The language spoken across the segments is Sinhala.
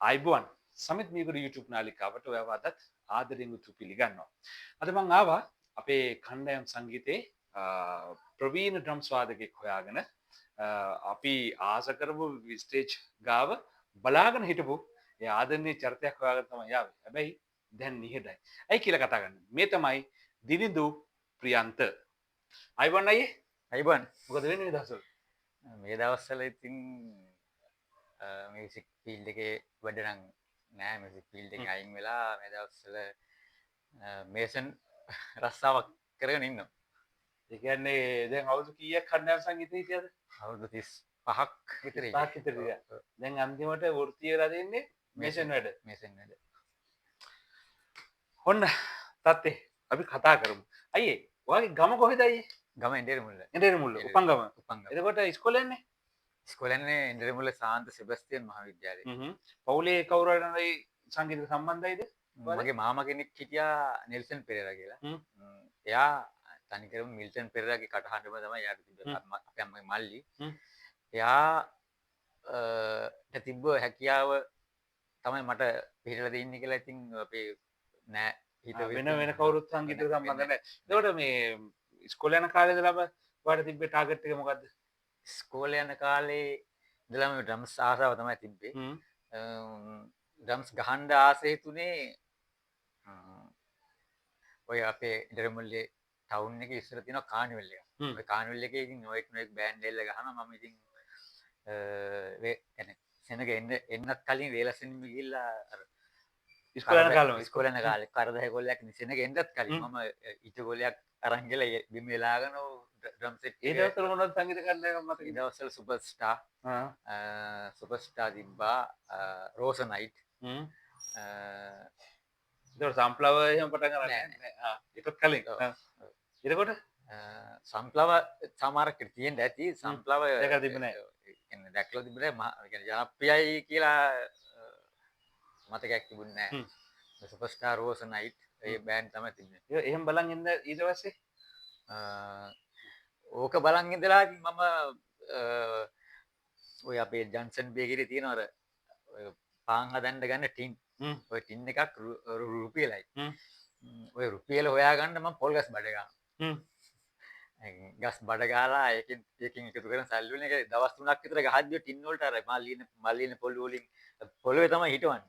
අයිබෝන් සමිත් මීගුරු YouTube නාලිකාවට ඔයාව අදත් ආදරෙන් උතු පිළිගන්නවා. අද මං ආවා අපේ කණ්ඩායම් සංගීතයේ ප්‍රවීණ ඩ්‍රම්ස් වාදකයෙක් හොයාගෙන අපි ආස කරපු ස්ටේජ් ගාව බලාගෙන හිටපු ඒ ආදරණීය චරිතයක් හොයාගෙන තමයි ආවේ. හැබැයි දැන් නිහඬයි. ඇයි කියලා කතා කරන්නේ. මේ තමයි දිනිඳු ප්‍රියන්ත. අයිබෝන් අයියේ. අයිබන් මොකද වෙන්නේ මේ දවස්වල? මේ දවස්වල ඉතින් මියුසික් ෆීල්ඩ් එකේ වැඩ නම් නෑ මියුසික් ෆීල්ඩ් එකෙන් අයින් වෙලා මේ දවස්වල මේසන් රස්සාවක් කරගෙන ඉන්නවා. ඒ කියන්නේ දැන් අවුරුදු කීයක් කණ්ඩායම් සංගීතයේ හිටියද? අවුරුදු 35ක් විතර පහක් විතර ඉඳලා. දැන් අන්තිමට වෘත්තීය වෙලා තියෙන්නේ මේසන් වැඩ. මේසන් වැඩ. ඔන්න තාත්තේ අපි කතා කරමු. අයියේ ඔයාගේ ගම කොහෙද අයියේ? ගම එඬරමුල්ල. එඬරමුල්ල උපංගම. උපංගම. එතකොට ඉස්කෝලේ යන්නේ? ඉස්කෝලේ යන්නේ එඬරමුල්ල සාන්ත සෙබස්තියන් මහාවිද්‍යාලයේ. පවුලේ කවුරු හරි සංගීත සම්බන්ධයිද? මගේ මාමා කෙනෙක් හිටියා නෙල්සන් පෙරේරා කියලා. එයා තනිකරම මිල්ටන් පෙරේරාගේ කටහඬම තමයි එයාට තිබ්බේ. අපේ අම්මගේ මල්ලි. එයා තිබ්බ හැකියාව තමයි මට පිළිලා දෙන්නේ කියලා ඉතින් අපේ නෑ හිත වෙන කවුරුත් සංගීත සම්බන්ධ නැහැ. එතකොට මේ ඉස්කෝලේ යන කාලේ ඉඳලම ඔයාලට තිබ්බේ ටාගට් එක මොකද්ද? ඉස්කෝලේ යන කාලේ ඉඳලම ඩ්‍රම්ස් ආසාව තමයි තිබ්බේ. ඩ්‍රම්ස් ගහන්න ආසෙ හිතුනේ ඔය අපේ ඉන්ටර්මුල්ලේ ටවුන් එකේ ඉස්සර තියෙනවා කානිවල් එක. ඔය කානිවල් එකේ ඉතින් නොඑක් බෑන්ඩ් එල්ල ගහනවා. මම ඉතින් සෙනග එන්නත් කලින් වේලසෙනින්ම ගිහිල්ලා අර ඉස්කෝලේ යන කාලේ කරදහ කොල්ලයක් සෙනග එන්නත් කලින් මම ඊට ගෝලයක් අරන් ගිහලා බිම් වෙලාගෙන ඩ්‍රම් සෙට් ඒ දවස්වල මොනවද සංගීත කණ්ඩායම් මතකද? ඒ දවස්වල සුපර්ස්ටාර් තිබ්බා රෝස නයිට් ඒතකොට සම්ප්ලව එහෙම පටන් ගන්න නෑ. ඒකත් කලින්. එතකොට සම්ප්ලව සමහරක් තියෙන්න ඇති. සම්ප්ලව දැකලා තිබුණේ නෑ. කියන්නේ දැක්ලා තිබුණේ නැහැ. කියන්නේ ජනප්‍රියයි කියලා මතකයක් තිබුණේ නැහැ. සුපර්ස්ටාර් රෝස නයිට් ඒ බෑන්ඩ් තමයි තිබුණේ. එහෙම බලන් ඉන්න ඊට පස්සේ ඕක බලන් ඉඳලා මම ඔය අපේ ජන්සන් බේකරියේ තියෙන අර ඔය පාන් හදන්න ගන්න ටින් ඔය ටින් එකක් රුපියලයි. ඔය රුපියල හොයාගන්න මම පොල් ගස් බඩ ගන්නවා. ගස් බඩ ගාලා ඒකෙන් එකතු කරන සල්ලි වලින් ඒක දවස් 3ක් විතර ගහද්දී ටින් වලට අර මල්ලින පොල් වලින් පොළවේ තමයි හිටවන්නේ.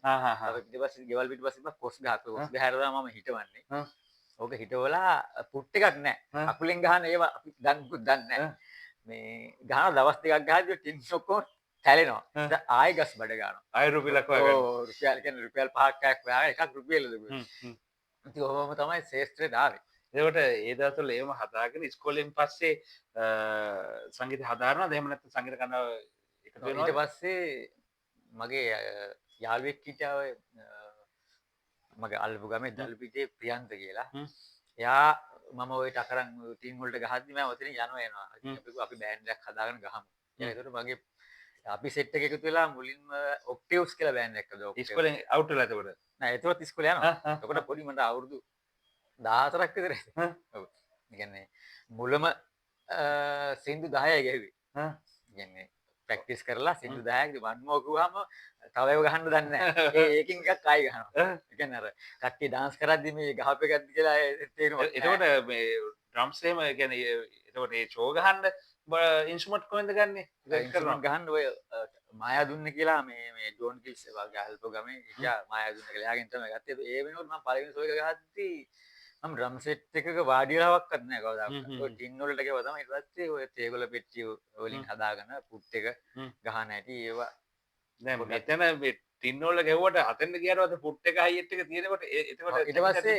ඊට පස්සේ ගෙවල් පිටිපස්සේ කොස් ගහක කොස් ගහරලා මම හිටවන්නේ. ඕක හිටවලා පුට් එකක් නැහැ. අකුලෙන් ගහන ඒවා අපි දන්නේ නැහැ. මේ ගහන දවස් දෙකක් ගහද්දී ටින් ඔක්කොම හැලෙනවා. දැන් ආයෙ ගස් බඩ ගන්නවා. ආයෙ රුපියලක් හොයාගන්න. ඔව් රුපියල් කියන්නේ රුපියල් 5ක් 6ක් හොයාගෙන එකක් රුපියලද දුන්නා. ඉතින් ඔහොම තමයි ශේෂ්ත්‍රයට ආවේ. එතකොට ඒ දවස්වල ඒව හදාගෙන ඉස්කෝලෙන් පස්සේ සංගීත හදාරනවද? එහෙම නැත්නම් සංගීත කණ්ඩායම එකතු වෙනවද? ඊට පස්සේ මගේ යාළුවෙක් හිටියා ඔය මගේ අල්ලපු ගමේ දල්පිටියේ ප්‍රියන්ත කියලා. එයා මම ওই ටකරන් ටීම් වලට ගහද්දි මම ඔතනින් යනවා එනවා. අපි බෑන්ඩ් එකක් හදාගෙන ගහමු. ඒකට මගේ අපි සෙට් එක එකතු වෙලා මුලින්ම ඔක්ටේව්ස් කියලා බෑන්ඩ් එකක් හදුවා. ඉස්කෝලෙන් අවුට් වෙලා එතකොට. නෑ ඒකවත් ඉස්කෝලේ යනවා. එතකොට පොඩි මට අවුරුදු 14ක් විතර. ඔව්. ඒ කියන්නේ මුලම සින්දු 10යි ගැහුවේ. ඒ කියන්නේ ප්‍රැක්ටිස් කරලා සින්දු 10ක් වන්මෝ කිව්වහම තව ඒව ගහන්න දන්නේ නැහැ. ඒකෙන් එකක් ආයි ගහනවා. ඒ කියන්නේ අර කට්ටිය dance කරද්දි මේ ගහපෙකක්ද කියලා තේරෙනවා. එතකොට මේ ඩ්‍රම්ස් එහෙම කියන්නේ එතකොට ඒ ෂෝ ගහන්න ඉන්ස්ට්‍රුමන්ට් කොහෙන්ද ගන්නෙ? ඉන්ස්ට්‍රුමන්ට් ගහන්න ඔය මායා දුන්න කියලා මේ ජෝන් කිල්ස් වගේ අල්ප ගමේ හිටියා මායා දුන්න කියලා. එයාගෙන් තමයි ගත්තේ. ඒ වෙනකොට මම පළවෙනි ෂෝ එක ගහද්දි මම ඩ්‍රම් සෙට් එකක වාඩි වෙලාවක්වත් නැහැ කවදාවත්. ඔය ටින් වලට ගිහුවා තමයි ඊට පස්සේ ඔය තේගොල්ල පෙට්ටිය වලින් හදාගෙන පුට් එක ගහන හැටි ඒවා දැන් මෙතන මේ ටින් වල ගැහුවට අතෙන්ද ගියාට පස්සේ පුට් එක හයියට් එක තියෙනකොට එතකොට ඊට පස්සේ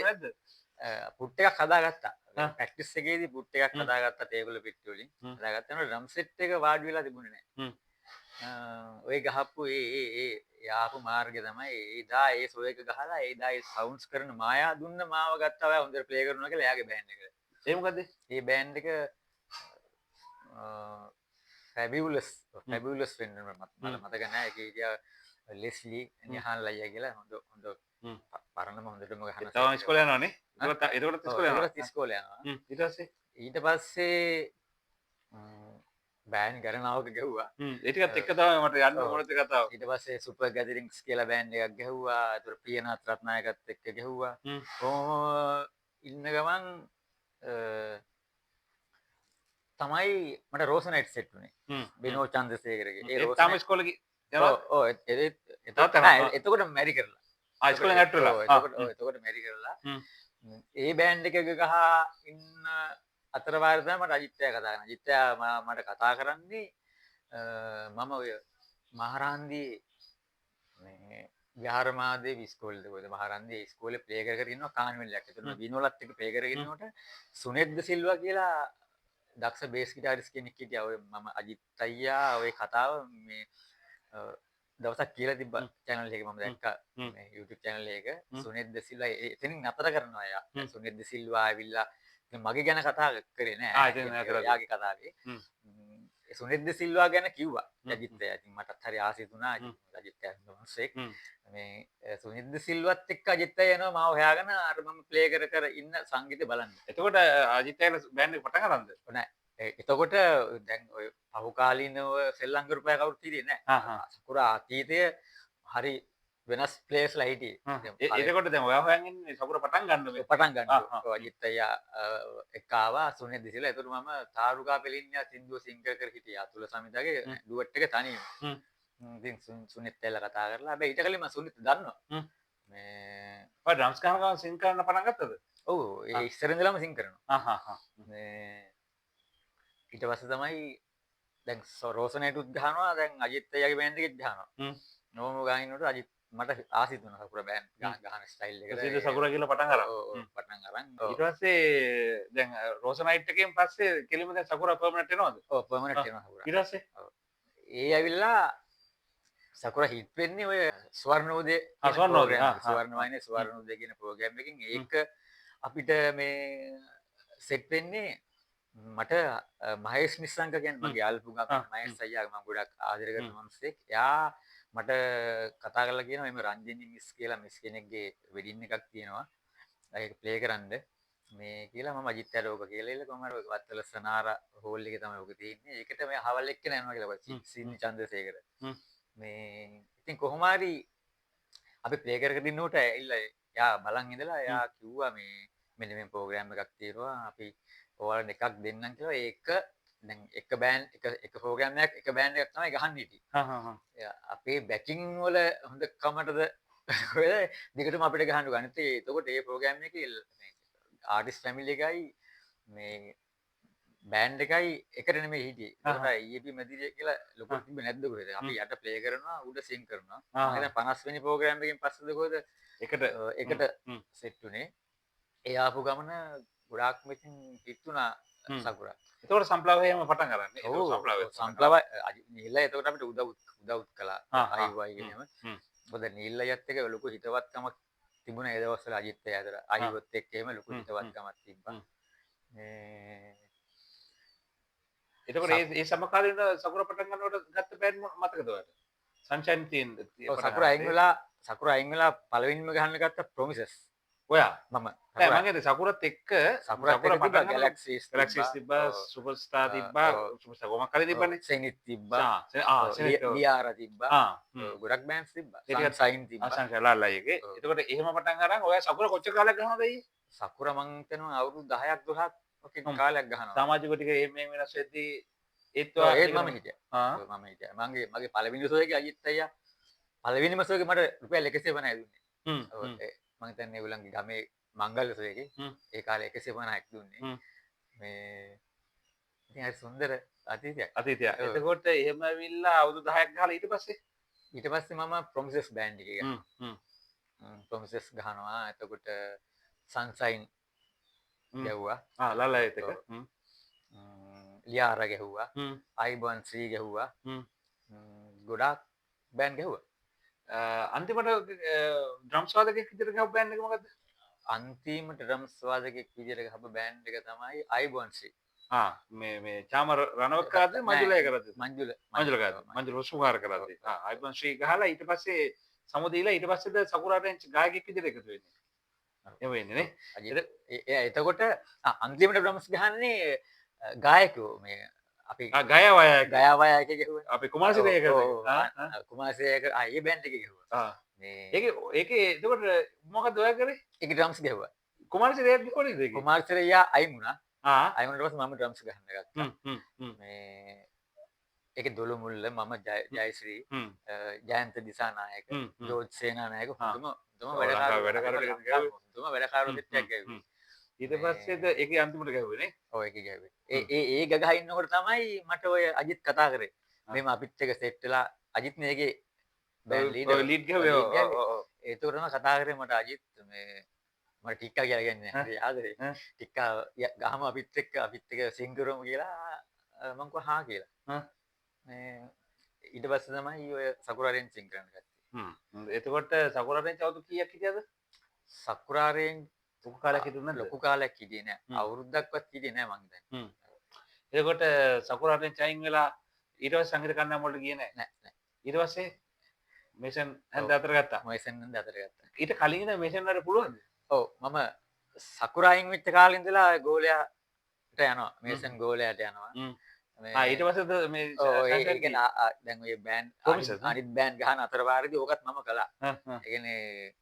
පුට් එකක් හදාගත්තා. ප්‍රැක්ටිස් එකේදී පුට් එකක් හදාගත්තා තේගොල්ල පෙට්ටිය වලින්. හදාගත්තා නේද ඩ්‍රම් සෙට් එක වාඩි වෙලා තිබුණේ නැහැ. ඔය ගහපු ඒ යාපු මාර්ගය තමයි එදා ඒ සොය එක ගහලා එදා ඒ සවුන්ඩ්ස් කරන මායා දුන්න මාව ගත්තා ඔයා හොඳට ප්ලේ කරනවා කියලා එයාගේ බෑන්ඩ් එක. ඒ මොකද? ඒ බෑන්ඩ් එක ෆැබියුලස් වෙන්න මට මතක නැහැ. ඒක හිටියා ලෙස්ලි නිහාන් ලයියා කියලා හොඳ පරණම හොඳටම ගහන. තව ඉස්කෝලේ යනවනේ. ඒකට ඉස්කෝලේ යනවා. ඉස්කෝලේ යනවා. ඊට පස්සේ ඊට පස්සේ බෑන් ගණනාවක ගැහ්වා. ඒ ටිකත් එක්ක තමයි මට යන්න ඔව්. ඕනද කතාව. ඊට පස්සේ සුපර් ගැදරින්ග්ස් කියලා බෑන්ඩ් එකක් ගැහුවා. ඒතර පියනාත් රත්නායකත් එක්ක ගැහුවා. කොහොම ඉන්න ගමන් තමයි මට රෝසනයිට් සෙට් වුණේ. බිනෝ චන්ද්‍රසේකරගේ. ඒ තාම ඉස්කෝලේ එතකොට මැරි කරලා. ඉස්කෝලෙන් ඇට්ටලා. එතකොට මැරි කරලා. ඒ බෑන්ඩ් එකක ගහ ඉන්න අතර වාරේ තමයි මට අජිත්‍යය කතා කරන්නේ. අජිත්‍යය මට කතා කරන්නේ මම ඔය මහරන්දී මේ විහාරමාදේ ඉස්කෝලේ කොහෙද මහරන්දී ඉස්කෝලේ ප්ලේ කරගෙන ඉන්නවා කාන්වෙල් එකක්. එතන විනෝලත් එක්ක ප්ලේ කරගෙන ඉන්නකොට සුනෙද්ද සිල්වා කියලා දක්ෂ බේස් ගිටාරිස්ට් කෙනෙක් හිටියා. ඔය මම අජිත් අයියා ඔය කතාව මේ දවසක් කියලා තිබ්බා channel එකේ මම දැක්කා මේ YouTube channel එක. සුනෙද්ද සිල්වා එතනින් නතර කරනවා එයා. සුනෙද්ද සිල්වා ආවිල්ලා මගේ ගැන කතා කරේ නෑ. එයාගේ කතාවේ. සුනෙද්ද සිල්වා ගැන කිව්වා. අජිත්ය. ඉතින් මටත් හරි ආසයි තුනා. අජිත්ය මිනිස්සෙක්. මේ සුනිද්ද සිල්වත් එක්ක අජිත්ය යනවා මාව හොයාගෙන අර මම ප්ලේ කර ඉන්න සංගීතය බලන්න. එතකොට අජිත්යල බෑන්ඩ් එක පටන් ගන්නද? නෑ. එතකොට දැන් ඔය පහුකාලීනව සෙල්ලම් කරපු අය කවුරුත් හිටියේ නෑ. සකුරා අතීතය හරි වෙනස් ප්ලේස්ලා හිටියේ. එතකොට දැන් ඔයා හොයන් ඉන්නේ සකුරා පටන් ගන්න මේ. පටන් ගන්න. අජිත්ය එක්ක ආවා සුනිද්ද සිල්වා. ඒතර මම තාරුකා පෙලින්නියා සින්දුව සිංගර් කර හිටියා. අතුල සමිතගේ ඩුවට් එක තනියම. ඉතින් සුනිත් එල්ල කතා කරලා හැබැයි ඊට කලින් මම සුනිත් දන්නවා. මේ ඔය ඩ්‍රම්ස් ගහනවා සින් කරන්න පටන් ගත්තද? ඔව් ඒ ඉස්සර ඉඳලම සින් කරනවා. මේ ඊට පස්සේ තමයි දැන් රෝසනේටුත් ගහනවා දැන් අජිත් අයියාගේ බෑන්ඩ් එකෙත් ගහනවා. නෝම ගහිනකොට අජිත් මට ආසිත වුණා සකුරා බෑන්ඩ් ගහන ස්ටයිල් එක. සින්දු සකුරා කියලා පටන් අරන්. පටන් අරන්. ඊට පස්සේ දැන් රෝසනයිට් එකෙන් පස්සේ කෙලිම දැන් සකුරා පර්මනන්ට් වෙනවද? ඔව් පර්මනන්ට් වෙනවා සකුරා. ඊට පස්සේ ඒ ඇවිල්ලා සකුරා හිට් වෙන්නේ ඔය ස්වර්ණෝදය ස්වර්ණවාහිනියේ ස්වර්ණෝදය කියන ප්‍රෝග්‍රෑම් එකකින් ඒක අපිට මේ සෙට් වෙන්නේ මට මහේෂ් නිස්සංක කියන්නේ මගේ යාළුවා මහේෂ් අයියා මම ගොඩක් ආදරය කරන මිනිස්සෙක්. එයා මට කතා කරලා කියනවා මේ රංජනි මිස් කියලා මිස් කෙනෙක්ගේ වෙඩින් එකක් තියෙනවා. ඒක ප්ලේ කරන්න මේ කියලා මම අජිත්ට ඕක කියලා ඉල්ල කොහමද ඔය වත්තල සනාර හෝල් එකේ තමයි ඔක තියෙන්නේ. ඒකට මේ හවල් එක්ක යනවා කියලා සින්නි චන්ද්‍රසේකර. මේ ඉතින් කොහොම හරි අපි ප්ලේ කරගෙන ඉන්නකොට ඇවිල්ලා එයා බලන් ඉඳලා එයා කිව්වා මේ මෙන්න මේ ප්‍රෝග්‍රෑම් එකක් තියෙනවා අපි ඔයාලට එකක් දෙන්නම් කියලා. ඒක දැන් එක බෑන්ඩ් එක ප්‍රෝග්‍රෑම් එකක් එක බෑන්ඩ් එකක් තමයි ගහන්න හිටියේ. අපේ බැකින් වල හොඳ කමටද ඔය දිගටම අපිට ගහන්න ගන්න. එතකොට ඒ ප්‍රෝග්‍රෑම් එකේ ආටිස්ට් ෆැමිලි එකයි මේ බෑන්ඩ් එකයි එකට නෙමෙයි හිටියේ. ඒකට EAP මැදිරිය කියලා ලොකු තිබ්බ නැද්ද කොහෙද? අපි යට ප්ලේ කරනවා උඩ සින් කරනවා. මම හිතන්නේ 50 වෙනි ප්‍රෝග්‍රෑම් එකෙන් පස්සේද කොහෙද එකට සෙට් උනේ. ඒ ආපු ගමන ගොඩාක් මෙතින් හිට වුණා සකුරා. එතකොට සම්ප්ලව් එහෙම පටන් ගන්නනේ. සම්ප්ලව් නීල්ලා එතකොට අපිට උදව් කළා. අයිවයි කියනම. මොකද නීල්ලයත් එක්ක ලොකු හිතවත්කමක් තිබුණා ඒ දවස්වල අජිත් අතර. අයිවත් එක්ක එහෙම ලොකු හිතවත්කමක් තිබ්බා. එතකොට ඒ සමකාලීන සකුරා පටන් ගන්නකොට ගත්ත බෑන්ඩ් මතකද ඔයාලට? සන්ෂයින් තියෙන සකුරා අයින් වෙලා පළවෙනිම ගහන්න ගත්ත ප්‍රොමිසස්. ඔයා මම නෑ මම කියන්නේ සකුරත් එක්ක සකුරා පටන් ගැලැක්සිස් තිබ්බා සුපර්ස්ටාර් තිබ්බා සුපර්ස්ටාර් කොහොමද කරේ තිබ්බනේ සෙනිත් තිබ්බා ලියාරා තිබ්බා ගොඩක් බෑන්ඩ්ස් තිබ්බා සයින් තිබ්බා සංකලාලා එකේ. එතකොට එහෙම පටන් අරන් ඔයා සකුරා කොච්චර කාලයක් ගහනවද ඊයේ? සකුරා මං හිතනවා අවුරුදු 10ක් 12ක් ඔකේ කාලයක් ගහනවා. සමාජික ටික මේ වෙනස් වෙද්දී ඒත් මම හිටියා. මම හිටියා. මගේ පළවෙනි ෂෝ එකේ අජිත් අයියා පළවෙනිම ෂෝ එකේ මට රුපියල් 150යි දුන්නේ. මම හිතන්නේ ඒගොල්ලන්ගේ ගමේ මංගල්‍ය ෂෝ එකේ ඒ කාලේ 150ක් දුන්නේ. මේ ඉතින් හරි සුන්දර අතීතයක්. එතකොට එහෙම ඇවිල්ලා අවුරුදු 10ක් ගහලා ඊට පස්සේ මම ප්‍රොමිසස් බෑන්ඩ් එකේ ගියා. ප්‍රොමිසස් ගහනවා. එතකොට සන්සයින් ගැහුවා. ලලයිත් එක. ලියාර ගැහුවා. අයිබන් ශ්‍රී ගැහුවා. ගොඩාක් බෑන්ඩ් ගැහුවා. අන්තිමට ඩ්‍රම්ස් වාදකයෙක් විදිහට ගහපු බෑන්ඩ් එක මොකද්ද? අන්තිමට ඩ්‍රම්ස් වාදකයෙක් විදිහට ගහපු බෑන්ඩ් එක තමයි අයිබන් ශ්‍රී. මේ චාමර රණවත් කරද්ද මංජුලය කරද්ද? මංජුල කරද්ද. මංජුල සුහාර කරද්ද. අයිබන් ශ්‍රී ගහලා ඊට පස්සේ සමුදීලා ඊට පස්සේද සකුරා රෙන්ච් ගායකයෙක් විදිහට එකතු වෙන්නේ. එහෙම වෙන්නේ නේ. එතකොට අන්තිමට ඩ්‍රම්ස් ගහන්නේ ගායකයෝ මේ අපි ගය වය ගයාවය එක ගැහුව අපි කුමාසිරය කුමාසයක අය බැන්ඩ් එක ගැහුවා ඒක එතකොට මොක දොය කරේ එක ඩ්‍රම්ස් ගැහුවා කුමාසිරය කොන කුමාර්තරයා අයිමුණා අයිමට රස මම ඩ්‍රම්ස් ගහන්න ගත්තා මේ එක දොළු මුල්ල මම ජයශ්‍රී ජයන්ත දිසානායක ජෝජ් සේනානායක හොඳම වැඩකාරු ටක් ඊට පස්සේද එක අන්තිමට ගැවනේ ඔය එක ගැව ඒ ගගහන්නකට තමයි මට ඔය අජිත් කතා කරේ මෙම අපිත් එක සෙට්ටලා අජිත් මේගේ ලීඩ් ඒතුරම කතා කරේ මට අජිත් මේ මට ටික්කා කියලගන්න ආදරේ ටික්කා ගහම අපිත් එක්ක අපිත් එක සිංකරම කියලා මංක හා කියලා ඊට පස්ස තමයි ඔය සකුරාරයෙන් සිංකරන්න ගත්තේ එතකොට සකුරාරයෙන් චවතු කියක් හිටියද සකුරාරයෙන් ලොකු කාලයක් හිටුන ලොකු කාලයක් හිටියේ නෑ අවුරුද්දක්වත් හිටියේ නෑ මං දැන් එතකොට සකුරාරයෙන් චයින් වෙලා ඊට පස්සේ සංගීත කණ්ඩායම වලට ගියේ නෑ නෑ ඊට පස්සේ මේසන් හන්ද අතර ගත්තා මේසන් හන්ද අතර ගත්තා ඊට කලින් ඉඳන් මේසන් වලට පුළුවන්ද ඔව් මම සකුරායින් වෙච්ච කාලේ ඉඳලා ගෝලයාට යනවා මේසන් ගෝලයාට යනවා ඊට පස්සේ මේ ඒ කියන්නේ දැන් ඔය බෑන්ඩ් අනිත් බෑන්ඩ් ගහන අතර වාරේදී ඕකත් මම කළා ඒ කියන්නේ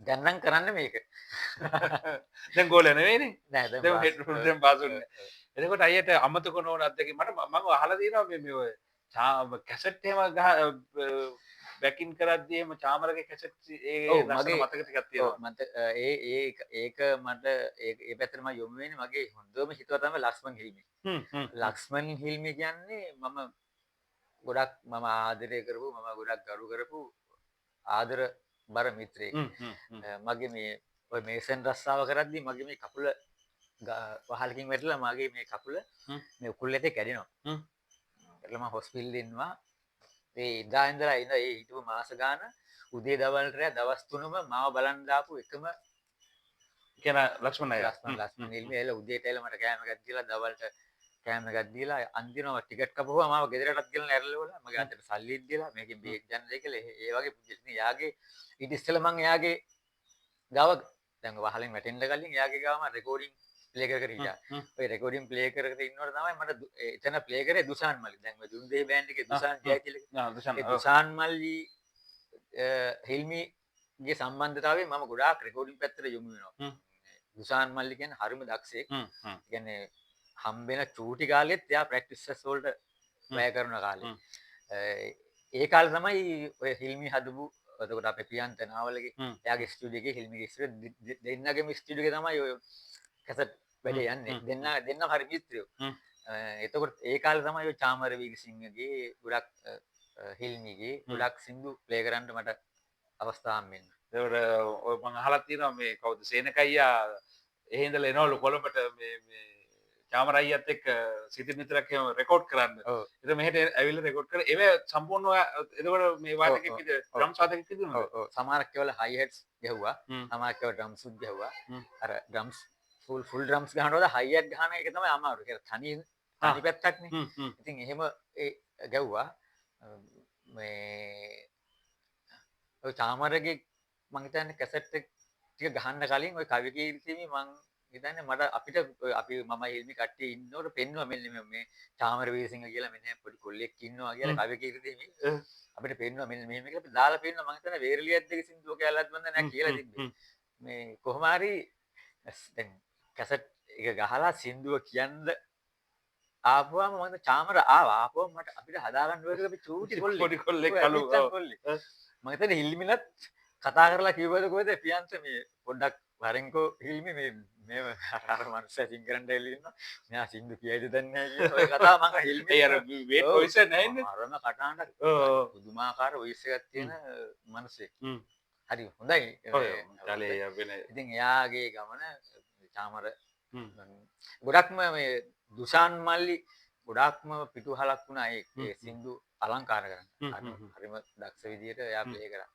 දැන් නම් කරන්න මේක දැන් ගෝල නෙවෙයිනේ නෑ දැන් හෙඩ් පාසුන්නේ එතකොට අයියට අමතක නොවන අත්දැකීම් මම අහලා තියෙනවා මේ ඔය කැසට් එහෙම ගහ බැකින් කරද්දී එහෙම චාමරගේ කැසට් ඒ දර්ශන මතක ටිකක් තියෙනවා මට ඒක මට ඒ පැත්තටම යොමු වෙන්නේ මගේ හොඳම හිතුවා තමයි ලක්ෂ්මන් හිල්මි ලක්ෂ්මන් හිල්මි කියන්නේ මම ගොඩක් මම ආදරය කරපු මම ගොඩක් ගරු කරපු ආදර බර මිත්‍රයෙක් මගේ මේ ඔය මේසන් රස්සාව කරද්දී මගේ මේ කකුල වහලකින් වැටලා මගේ මේ කකුල මේ උකුල් ඇටේ කැඩෙනවා එතකොට මම හොස්පිටල් ඉන්නවා ඒ ඉදා ඉඳලා ඉඳ ඒ හිටපු මාස ගාන උදේ දවල් රෑ දවස් 3ම මාව බලන් දාපු එකම කියන ලක්ෂ්මන් නිල්මේ එල උදේට එල මට කෑම එකක් දීලා දවල්ට කෑම එකක් දීලා අන්තිමව ටිකට් කපුවා මාව ගෙදරටත් ගෙනල්ලා ඇරලවලා මගේ අතට සල්ලිත් දීලා මේකෙන් බේක් ගන්න දෙයි කියලා ඒ වගේ පුජ්ජිනේ යාගේ ඊට ඉස්සෙල්ලා මං එයාගේ ගාව දැන් වහලෙන් වැටෙන්න කලින් එයාගේ ගාව මම රෙකෝඩින් ප්ලේ කර කර හිටියා. ඔය රෙකෝඩින් ප්ලේ කර කර ඉන්නකොට තමයි මට එතන ප්ලේ කරේ දුසාන් මල්ලි. දැන් ඔය දුන්දේ බෑන්ඩ් එකේ දුසාන් ජය කියලා. ඒ දුසාන් මල්ලි හිල්මිගේ සම්බන්ධතාවයෙන් මම ගොඩාක් රෙකෝඩින් පැත්තට යොමු වෙනවා. දුසාන් මල්ලි කියන්නේ හරිම දක්ෂයෙක්. කියන්නේ හම්බෙන චූටි කාලෙත් එයා ප්‍රැක්ටිසස් වලට වැය කරන කාලේ. ඒ කාලේ තමයි ඔය හිල්මි හදපු එතකොට අපේ පියන්ත නාවලගේ එයාගේ ස්ටුඩියෝ එකේ හිල්මිගේ ස්ටුඩියෝ දෙන්නගේම ස්ටුඩියෝ එකේ තමයි ඔය කැසට් වැඩේ යන්නේ දෙන්නම හරි මිත්‍රයෝ එතකොට ඒ කාලේ තමයි ඔය චාමර වීරසිංහගේ ගොඩක් හිල්මිගේ ගොඩක් සින්දු ප්ලේ කරන්න මට අවස්ථාවක් හම්බෙන්න. ඒකට ඔය මම අහලා තියෙනවා මේ කවුද සේනකයියා එහෙ ඉඳලා එනවලු කොළඹට මේ චාමර අයියත් එක්ක සිතින් විතරක් එහෙම රෙකෝඩ් කරන්න. ඒක මෙහෙට ඇවිල්ලා රෙකෝඩ් කරලා ඒව සම්පූර්ණව එතකොට මේ වාදකෙක් විදිහට ඩ්‍රම්ස් වාදකෙක් විදිහට ඔව් සමහරක් ඒවල හයි හෙට්ස් ගැහුවා. සමහරක් ඒවල ඩ්‍රම්ස් උත් ගැහුවා. අර ඩ්‍රම්ස් ෆුල් ඩ්‍රම්ස් ගහනකොට හයි හෙට් ගහන එක තමයි අමාරු. ඒක තනි පැත්තක්නේ. ඉතින් එහෙම ඒ ගැව්වා. මේ ඔය චාමරගේ මං හිතන්නේ කැසට් එක ටික ගහන්න කලින් ඔය කවි කීර්තිමි මං හිතන්නේ මට අපිට අපි මම හිල්මි කට්ටිය ඉන්නකොට පෙන්නවා මෙන්න මේ චාමර වීරසිංහ කියලා මෙන්න පොඩි කොල්ලෙක් ඉන්නවා කියලා කවි කීර්තිමි අපිට පෙන්නවා මෙන්න මෙහෙම කියලා අපි දාලා පෙන්නවා මං හිතන්නේ වේරලියත් දෙක සින්දුව කැලලත් බඳ නැහැ කියලා තිබ්බේ මේ කොහොම හරි දැන් කැසට් එක ගහලා සින්දුව කියන්න ආපුවම මම චාමර ආපුවම මට අපිට හදාගන්න බැරි අපි චූටි කොල්ලෙක් කළු මම හිතන්නේ හිල්මිනත් කතා කරලා කිව්වද කොහෙද පියන්ත මේ පොඩ්ඩක් වරෙන්කෝ හිල්මි මේ අර මනුස්සයා සිං කරන්න එල්ලිනවා මෙයා සින්දු කියයිද දන්නේ නැහැ කියලා ඔය කතාව මම හිල්මි ඒ අර වේට් වොයිස් එක නැහින්ද අරම කටහඬ පුදුමාකාර වොයිස් එකක් තියෙන මනුස්සයෙක් හරි හොඳයි ඉතින් එයාගේ ගමන චාමර ගොඩක්ම මේ දුෂාන් මල්ලි ගොඩක්ම පිටුහලක් වුණා ඒ සින්දු අලංකාර කරන්න හරිම දක්ෂ විදියට එයා ප්ලේ කරා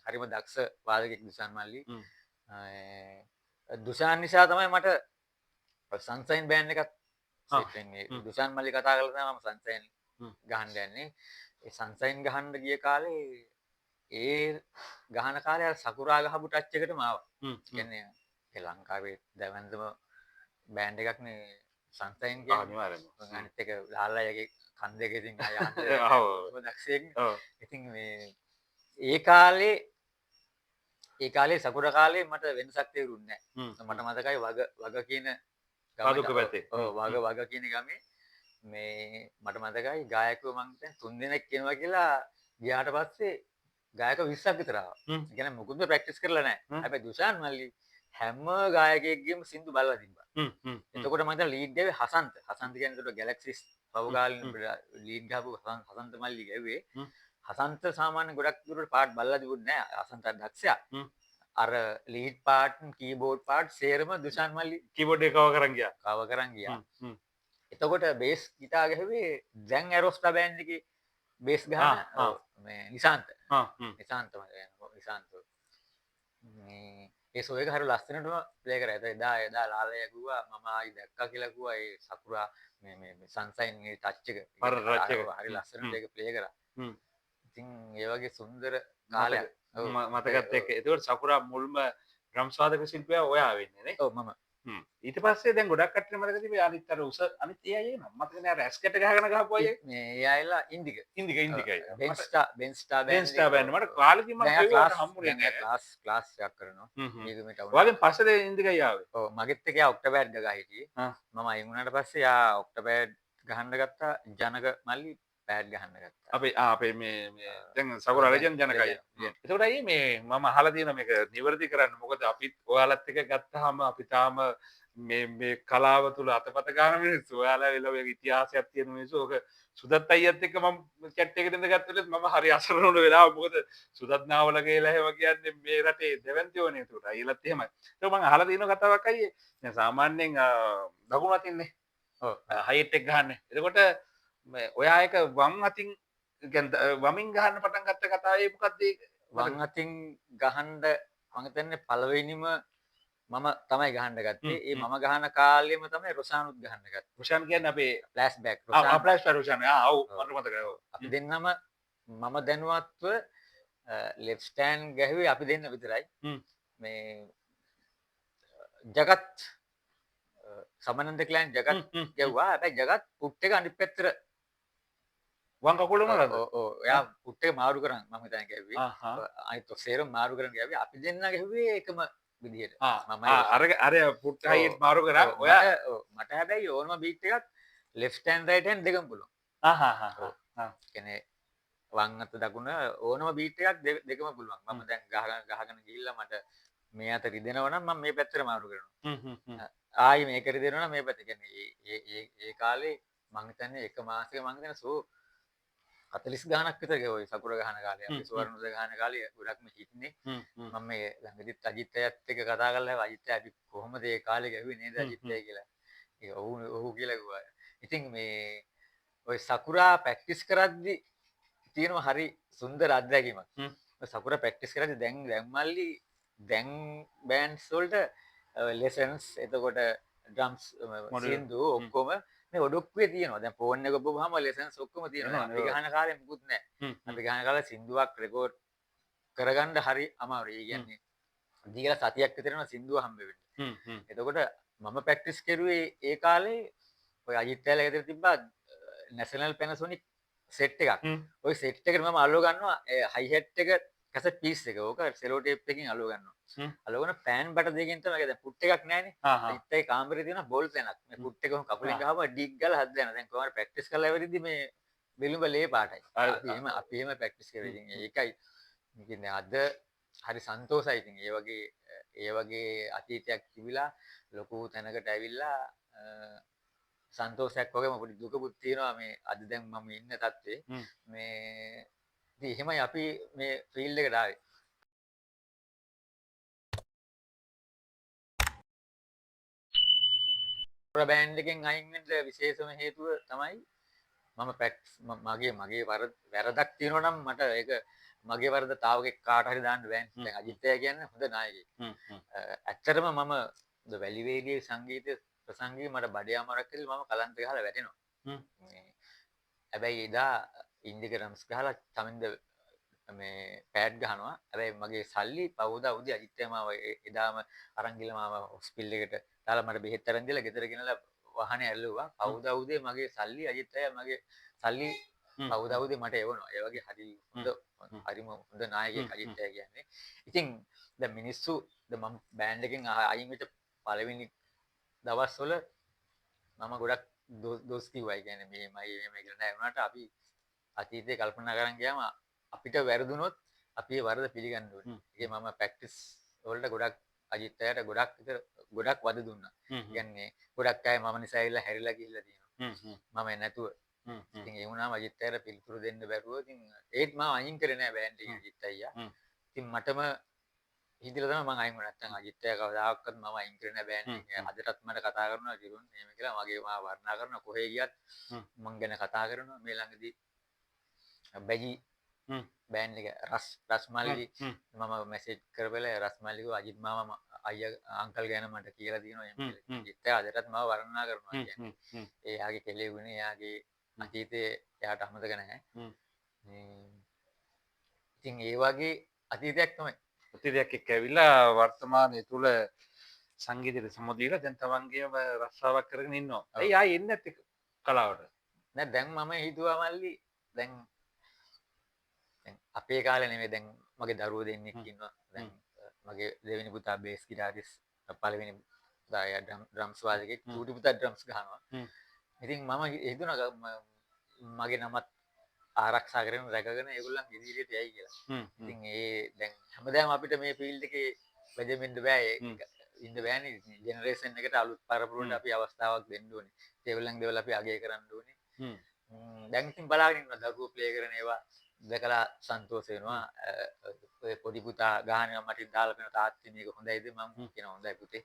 හරිම දක්ෂ වාදකෙක් දුෂාන් මල්ලි දුෂාන් නිසා තමයි මට සන්සයින් බෑන්ඩ් එකක් සෙට් වෙන්නේ දුෂාන් මල්ලි කතා කරලා තමයි මම සන්සයින් ගහන්න යන්නේ ඒ සන්සයින් ගහන්න ගිය කාලේ ඒ ගහන කාලේ අර සකුරා ගහපු ටච් එකටම ආවා කියන්නේ ලංකාවේ දැවැන්තම බෑන්ඩ් එකක් නේ සංසයින් කියන්නේ අනිවාර්යෙන්ම. අනිත් එක ලාල්ලාගේ කන් දෙක ඉතින් යහන්න ඔව්. දක්ෂයෙක්. ඔව්. ඉතින් මේ ඒ කාලේ සකුර කාලේ මට වෙනසක් තේරුන්නේ නැහැ. මට මතකයි වග කියන පාදුක්ක පැත්තේ. වග කියන ගමේ මේ මට මතකයි ගායකයෝ මං දැන් 3 දෙනෙක් එනවා කියලා ගියාට පස්සේ ගායක 20ක් විතර ආවා. ඒ කියන්නේ මුකුත්ම ප්‍රැක්ටිස් කරලා නැහැ. හැබැයි දුෂාන් මල්ලි හැම ගායකයෙක්ගේම සින්දු බලලා තිබ්බා. එතකොට මම හිතලා ලීඩ් ගාවේ හසන්ත. හසන්ත කියන්නේ එතකොට ගැලැක්සිස් පවුගාලින් ලීඩ් ගහපු හසන්ත මල්ලි ගැව්වේ. හසන්ත සාමාන්‍ය ගොඩක් දුරට පාට් බලලා තිබුණේ නැහැ. හසන්ත දක්ෂයා. අර ලීඩ් පාට් කීබෝඩ් පාට් සේරම දුෂාන් මල්ලි කීබෝඩ් එක කව කරන් ගියා. කව කරන් ගියා. එතකොට බේස් ගිටාර් ගැහුවේ දැන් ඇරොස්ටා බෑන්ඩ් එකේ බේස් ගහන මේ නිසාන්ත. නිසාන්ත නිසාන්ත. මේ ඒ සෝ එක හරිය ලස්සනටම ප්ලේ කරා. එදා ලාලයා කිව්වා මම ආයි දැක්කා කියලා කිව්වා ඒ සකුරා මේ සන්සයින් ඒ ටච් එක. හරිය ලස්සනට ඒක ප්ලේ කරා. ඉතින් ඒ වගේ සුන්දර කාලයක් මතකත් එක්ක. ඒකට සකුරා මුල්ම ඩ්‍රම්ස් වාදක ශිල්පියා ඔයා වෙන්නේ නේ? ඔව් මම. ඊට පස්සේ දැන් ගොඩක් කට්ටිය මතක තිබේ අනිත් අර උස අනිත් ඒ අය නම මතක නෑ අර ඇස්කට් ගහගෙන ගහපු අය මේ ඒ අයලා ඉන්දිකයි බෙන්ස්ටා බෑන්ඩ් මට කාලෙදි මම ඒවට හම්බුනේ නෑ ක්ලාස් එකක් කරනවා මේක මේ ටවුන් වලින් පස්සේ ඉන්දිකයි ආවේ ඔව් මගෙත් එක යා ඔක්ටෝබර් ගහ හිටියේ මම අයින් වුණාට පස්සේ යා ඔක්ටෝබර් ගහන්න ගත්තා ජනක මල්ලි පෑඩ් ගහන්න ගත්තා අපේ මේ දැන් සකුරා ලෙජන්ඩ් ජනකයි එතකොට අයියේ මේ මම අහලා තියෙනවා මේක නිවැරදි කරන්න මොකද අපිත් ඔයාලත් එක්ක ගත්තාම අපි තාම මේ කලාව තුළ අතපත ගන්න මිනිස්සු ඔයාලා වෙලාවෙ ඉතිහාසයක් තියෙන මිනිස්සු ඔක සුදත් අයියත් එක්ක මම චැට් එකට ඉඳගත්තොත් මම හරි අසරණ වුණ වෙලාව මොකද සුදත් නාවල කියලා එහෙම කියන්නේ මේ රටේ දෙවන්තියෝනේ ඒකට අයියලත් එහෙමයි ඒක මම අහලා තියෙන කතාවක් අයියේ දැන් සාමාන්‍යයෙන් දකුණු අතින්නේ ඔව් හයිට් එක ගහන්නේ එතකොට ඔයා එක වම් අතින් වමින් ගහන්න පටන් ගත්ත කතාවේ මොකක්ද ඒක වම් අතින් ගහන්න මම හිතන්නේ පළවෙනිම මම තමයි ගහන්න ගත්තේ ඒ මම ගහන කාලෙම තමයි රොෂානුත් ගහන්න ගත්තේ රොෂාන් කියන්නේ අපේ flash back flash back Roshan ඔව් මට මතකයි ඔව් අපි දෙන්නම මම දැනුවත්ව ලෙෆ්ට් ස්ටෑන්ඩ් ගැහුවේ අපි දෙන්න විතරයි මේ ජගත් සමනන්ද ක්ලෑන් ජගත් ගැව්වා හැබැයි ජගත් පුට් එක අනිත් පැත්තට වම් කකුලම නේද ඔව් එයා පුට් එක මාරු කරන් මම හිතන්නේ ගැව්වේ අනිත් සේරම මාරු කරන් ගැව්වේ අපි දෙන්න ගැහුවේ එකම විදිහට මම අර පුට් හයිට් මාරු කරා ඔයා මට හැබැයි ඕනම බීට් එකක් ලෙෆ්ට් හෑන්ඩ් රයිට් හෑන්ඩ් දෙකම පුළුවන් කියන්නේ වම් අත දකුණ ඕනම බීට් එකක් දෙකම පුළුවන් මම දැන් ගහගෙන ගිහිල්ලා මට මේ අත රිදෙනවා නම් මම මේ පැත්තට මාරු කරනවා ආයි මේක රිදෙනවා නම් මේ පැත්ත කියන්නේ ඒ කාලේ මං හිතන්නේ එක මාසෙක මං හිතන්නේ සෝ 40 ගානක් විතර ගේ ඔය සකුර ගහන කාලේ අපි සුවර්ණුද ගහන කාලේ ගොඩක්ම හිටනේ මම මේ ළඟදිත් අජිත් අයත් එක්ක කතා කරලා අජිත් අය අපි කොහොමද ඒ කාලේ ගැහුවේ නේද අජිත් අය කියලා ඒක ඔව් කියලා කිව්වා ඉතින් මේ ඔය සකුරා ප්‍රැක්ටිස් කරද්දි තියෙනවා හරි සුන්දර අත්දැකීමක් සකුරා ප්‍රැක්ටිස් කරද්දි දැන් මල්ලි දැන් බෑන්ඩ්ස් වලට ලෙසන්ස් එතකොට ඩ්‍රම්ස් සින්දු ඔක්කොම මේ ඔඩොක්කුවේ තියෙනවා දැන් ෆෝන් එක ඔබවහම ලෙසන්ස් ඔක්කොම තියෙනවා අපි ගහන කාලේ මුකුත් නැහැ අපි ගහන කාලේ සින්දුවක් රෙකෝඩ් කරගන්න හරි අමාරුයි ඒ කියන්නේ දීලා සතියක් විතර යනවා සින්දුව හම්බ වෙන්න එතකොට මම ප්‍රැක්ටිස් කරුවේ ඒ කාලේ ඔය අජිත් ඇල ගෙදර තිබ්බා නැෂනල් පැනසොනික් සෙට් එකක් ඔය සෙට් එකට මම අල්ලව ගන්නවා හයි හෙට් එක කැසට් පීස් එක ඕක සෙලෝ ටේප් එකකින් අල්ලව ගන්නවා අල්ලගෙන පෑන් බට දෙකකින් තමයි ඒක දැන් පුට් එකක් නැහැනේ ඉත්තේ කාමරේ තියෙන බෝල් තැනක් මේ පුට් එක කකුලෙන් ගහම ඩිග් ගාලා හද දෙනවා දැන් කොහොමද ප්‍රැක්ටිස් කරලා ඉවරදී මේ බෙලුඹ ලේ පාටයි අපි එහෙම ප්‍රැක්ටිස් කරේ ඉතින් ඒකයි කියන්නේ අද හරි සන්තෝසයි ඉතින් ඒ වගේ අතීතයක් තිබිලා ලොකු තැනකට ඇවිල්ලා සන්තෝෂයක් වගේම පොඩි දුකකුත් තියෙනවා මේ අද දැන් මම ඉන්න තත්ත්වේ මේ ඉතින් එහෙමයි අපි මේ ෆීල්ඩ් එකට ආවේ බෑන්ඩ් එකෙන් අයින් වෙන්න විශේෂම හේතුව තමයි මම ප්‍රැක්ටිස් මගේ වැරදක් තියෙනවා නම් මට ඒක මගේ වරද තාවකෙක් කාට හරි දාන්න බෑනේ. දැන් අජිත් අය කියන්නේ හොඳ නායකයෙක්. ඇත්තටම මම වැලිවේලියේ සංගීත ප්‍රසංගයේ මට බඩේ අමාරුවක් කියලා මම කලන්ත ගහලා වැටෙනවා. හැබැයි එදා ඉන්දික රම්ස් ගහලා තමින්ද මේ පෑඩ් ගහනවා. හැබැයි මගේ සල්ලි පවුදා උදේ අජිත් අය මාව එදාම අරන් ගිහලා මාව හොස්පිටල් එකට දාලා මට බෙහෙත් අරන් දීලා ගෙදර ගෙනලා වාහනේ ඇල්ලුවා. කවුද උදේ මගේ සල්ලි අජිත් අයියා මගේ සල්ලි කවුද උදේ මට එවනවා. ඒ වගේ හරි හරිම හොඳ නායකයෙක් අජිත් අයියා කියන්නේ. ඉතින් දැන් මිනිස්සු දැන් මම බෑන්ඩ් එකෙන් අයින් වෙච්ච පළවෙනි දවස්වල මම ගොඩක් දොස් කිව්වා. ඒ කියන්නේ මෙහෙමයි කියලා නෑ වුණාට අපි අතීතේ කල්පනා කරන් ගියාම අපිට වැරදුනොත් අපි ඒ වරද පිළිගන්න ඕනේ. ඒ මම ප්‍රැක්ටිස් වලට ගොඩක් අජිත් අයට ගොඩක් වද දුන්නා. කියන්නේ ගොඩක් අය මම නිසා ඇවිල්ලා හැරිලා ගිහිල්ලා තියෙනවා. මම නැතුව. ඉතින් ඒ වුණාම අජිත් අයට පිළිතුරු දෙන්න බැරුව ඉතින් ඒත් මම අයින් කරේ නෑ බෑන්ඩ් එකේ අජිත් අයියා. ඉතින් මටම හිතලා තමයි මම අයින් වුණා. නැත්නම් අජිත් අයියා කවදාකවත් මම අයින් කරේ නෑ බෑන්ඩ් එකේ. අදටත් මට කතා කරනවා කිරුන් එහෙම කියලා මගේ මාව වර්ණනා කරනවා කොහේ ගියත් මං ගැන කතා කරනවා. මේ ළඟදී බැජි බෑන්ඩ් එක රස්මල්ලි මම මැසේජ් කරපෙලා රස්මල්ලි කිව්වා අජිත් මාමා අයියා අංකල් ගැන මට කියලා තියෙනවා එහෙම කියලා. අජිත් අයියා අදටත් මාව වර්ණනා කරනවා කියන්නේ. එයාගේ කෙලෙ ගුණ එයාගේ අතීතේ එයාට අමතක නැහැ. ඉතින් ඒ වගේ අතීතයක් තමයි. අතීතයක් එක්ක ඇවිල්ලා වර්තමානයේ තුල සංගීතයට සමුදීලා දැන් තමන්ගේම රස්සාවක් කරගෙන ඉන්නවා. ඇයි ආයේ එන්නේ නැත්තේ කලාවට? නෑ දැන් මම හිතුවා මල්ලි දැන් අපේ කාලේ නෙමෙයි දැන් මගේ දරුවෝ දෙන්නෙක් ඉන්නවා. දැන් මගේ දෙවෙනි පුතා බේස් ගිටාරිස් පළවෙනි පුතා එයා ඩ්‍රම්ස් වාදකෙක් චූටි පුතා ඩ්‍රම්ස් ගහනවා. ඉතින් මම හිතුණා මගේ නමත් ආරක්ෂා කරගෙන රැකගෙන ඒගොල්ලන් ඉදිරියට යයි කියලා. ඉතින් ඒ දැන් හැමදාම අපිට මේ ෆීල්ඩ් එකේ වැදෙන්න බෑ. ඉන්න බෑනේ ජෙනරේෂන් එකට අලුත් පරපුරට අපි අවස්ථාවක් දෙන්න ඕනේ. ඒගොල්ලන් දේවල් අපි අගය කරන්න ඕනේ. දැන් ඉතින් බලාගෙන ඉන්නවා දරුවෝ ප්ලේ කරන ඒවා දැකලා සන්තෝෂ වෙනවා. ඔය පොඩි පුතා ගහනවා මට දාලා වෙන තාත්තේ මේක හොඳයිද මම කියනවා හොඳයි පුතේ.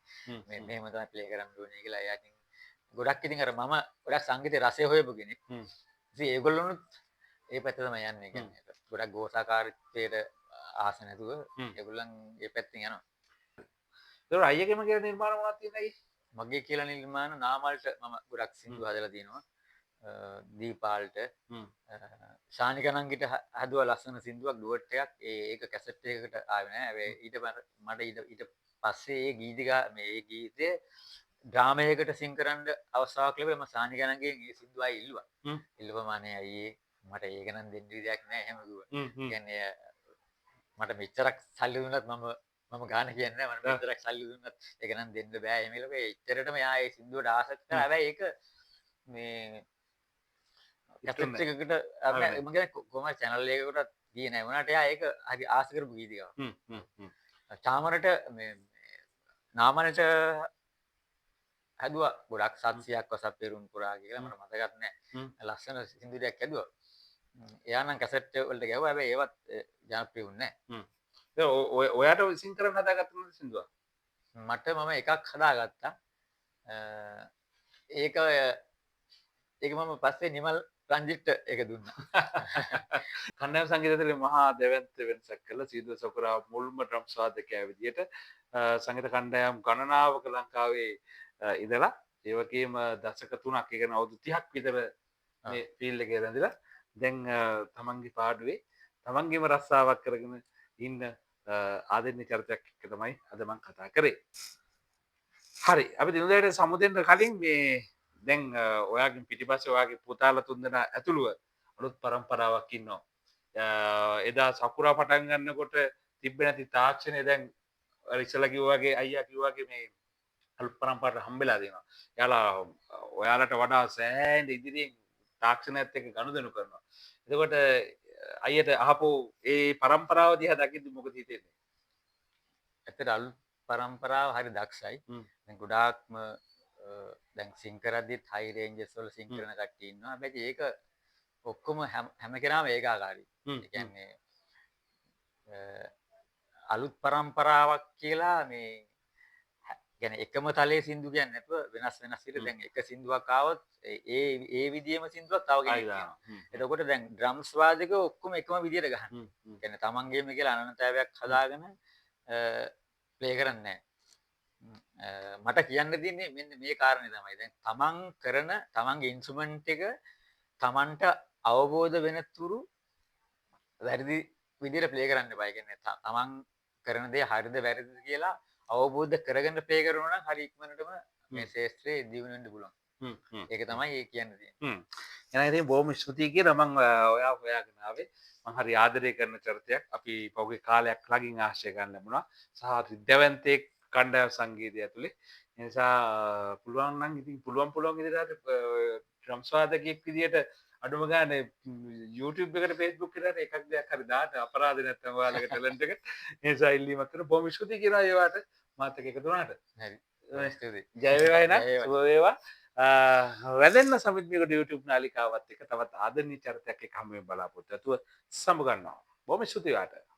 මේ මෙහෙම තමයි ප්ලේ කරන්න ඕනේ කියලා. එයා ඉතින් ගොඩක් ඉතින් අර මම ගොඩක් සංගීතයේ රසය හොයපු කෙනෙක්. ඉතින් ඒගොල්ලොනුත් ඒ පැත්ත තමයි යන්නේ. කියන්නේ ගොඩක් ගෝසාකාරීත්වයට ආස නැතුව ඒගොල්ලන් ඒ පැත්තෙන් යනවා. ඒක අයියගේම කියලා නිර්මාණ මොනවද තියෙන්නේ? මගේ කියලා නිර්මාණ නාමල්ට මම ගොඩක් සින්දු හදලා තියෙනවා. දීපාල්ට ශානිකනංගිට හදුවා ලස්සන සින්දුවක් ඩුවට් එකක්. ඒක කැසට් එකකට ආවේ නෑ. හැබැයි ඊට පස්සේ ඒ මේ ගීතේ ඩ්‍රාමයකට සිං කරන්න අවස්ථාවක් ලැබුවා. මම ශානිකනංගෙන් ඒ සින්දුව ආයි ඉල්ලුවා. ඉල්ලුවමානේ අයියේ මට ඒක නම් දෙන්න විදියක් නෑ එහෙම කිව්වා. කියන්නේ මට මෙච්චරක් සල්ලි දුන්නත් මම ගාන කියන්නේ නෑ. මට මෙච්චරක් සල්ලි දුන්නත් ඒක නම් දෙන්න බෑ එහෙම කියලා. එච්චරටම යා ඒ සින්දුවට ආසත් කරා. හැබැයි ඒක මේ කැසට් එකකට මම කියන්නේ කොහමද channel එකකට ගියේ නෑ වුණාට එයා ඒක හරි ආස කරපු ගීතිකාවක්. චාමරට මේ නාමනට හැදුවා ගොඩක් 700ක් වසක් පෙරුම් පුරා කියලා මට මතකත් නෑ. ලස්සන සින්දුවක් හැදුවා. එයා නම් කැසට් වලට ගැහුවා. හැබැයි ඒවත් ජනප්‍රිය වුණේ නෑ. ඔයාට සිං කරන්න හදාගත්ත මොකද සින්දුවක්? මට මම එකක් හදාගත්තා. ඒක මම පස්සේ නිමල් රංජිත්ට ඒක දුන්නා. කණ්ඩායම් සංගීතයේ මහා දෙවන්ත වෙනසක් කළ සීදුව සොකරා මුල්ම ඩ්‍රම්ස් වාදකයා විදියට සංගීත කණ්ඩායම් ගණනාවක ලංකාවේ ඉඳලා ඒ වගේම දශක 3ක් ඒ කියන්නේ අවුරුදු 30ක් විතර මේ ෆීල්ඩ් එකේ රැඳිලා දැන් තමන්ගේ පාඩුවේ තමන්ගේම රස්සාවක් කරගෙන ඉන්න ආදරණීය චරිතයක් එක්ක තමයි අද මම කතා කරේ. හරි අපි දිනුදාට සමුදෙන්න කලින් මේ දැන් ඔයාගෙන් පිටිපස්සේ ඔයාගේ පුතාලා තුන්දෙනා ඇතුළුව අලුත් පරම්පරාවක් ඉන්නවා. එදා සකුරා පටන් ගන්නකොට තිබ්බේ නැති තාක්ෂණය දැන් අර ඉස්සලා කිව්වා වගේ අයියා කිව්වා වගේ මේ අලුත් පරම්පරාවට හම්බෙලා දෙනවා. එයාලා ඔයාලට වඩා සෑහෙන ඉදිරියෙන් තාක්ෂණයත් එක්ක ගනුදෙනු කරනවා. එතකොට අයියට අහපු ඒ පරම්පරාව දිහා දකිද්දි මොකද හිතෙන්නේ? ඇත්තට අලුත් පරම්පරාව හරි දක්ෂයි. දැන් ගොඩාක්ම දැන් සිං කරද්දිත් හයි රේන්ජස් වල සිං කරන කට්ටිය ඉන්නවා. හැබැයි ඒක ඔක්කොම හැම කෙනාම ඒකාකාරයි. ඒ කියන්නේ අලුත් පරම්පරාවක් කියලා මේ කියන්නේ එකම තලයේ සින්දු කියන්නේ නැතුව වෙනස් විදිහට දැන් එක සින්දුවක් ආවොත් ඒ විදියේම සින්දුවක් තව කෙනෙක් ගන්නවා. එතකොට දැන් ඩ්‍රම්ස් වාදකයෝ ඔක්කොම එකම විදියට ගහනවා. කියන්නේ තමන්ගේම කියලා අනන්‍යතාවයක් හදාගෙන ප්ලේ කරන්නේ නැහැ. මට කියන්න තියෙන්නේ මෙන්න මේ කාරණේ තමයි. දැන් තමන් කරන තමන්ගේ ඉන්ස්ට්‍රුමන්ට් එක තමන්ට අවබෝධ වෙන තුරු වැරදි විදියට ප්ලේ කරන්න එපා. ඒ කියන්නේ තමන් කරන දේ හරිද වැරදිද කියලා අවබෝධ කරගෙන ප්ලේ කරනවා නම් හරි ඉක්මනටම මේ ශාස්ත්‍රයේ දියුණු වෙන්න පුළුවන්. ඒක තමයි ඒ කියන්න තියෙන්නේ. එන ඉතින් බොහොම ස්තුතියි කියලා මම ඔයා හොයාගෙන ආවේ. මම හරි ආදරය කරන චරිතයක්. අපි පහුගිය කාලයක් ළඟින් ආශ්‍රය ගන්න ලැබුණා. සහ රිද්දවන්තයෙක් කණ්ඩායම් සංගීතය ඇතුලේ. ඒ නිසා පුළුවන් නම් ඉතින් පුළුවන් විදිහට ඩ්‍රම්ස් වාදකයෙක් විදිහට අඩුම ගානේ YouTube එකට Facebook එකට එකක් දෙයක් හරි දාන්න අපරාධ නැත්නම් ඔයාලගේ ටැලන්ට් එක. ඒ නිසා ඉල්ලීමක් කරන බොහොම ස්තුතියි කියනවා ඒවට මාත් එක්ක එකතු වුණාට. හරි ස්තුතියි. ජය වේවා එහෙනම්. ජය වේවා. සුබ වේවා. වැදෙන්න සමිත්මිකට YouTube නාලිකාවත් එක තවත් ආදරණීය චරිතයක් එක්ක හමු වෙන්න බලාපොරොත්තු වෙතුව සමු ගන්නවා. බොහොම ස්තුතියි ඔයාලට.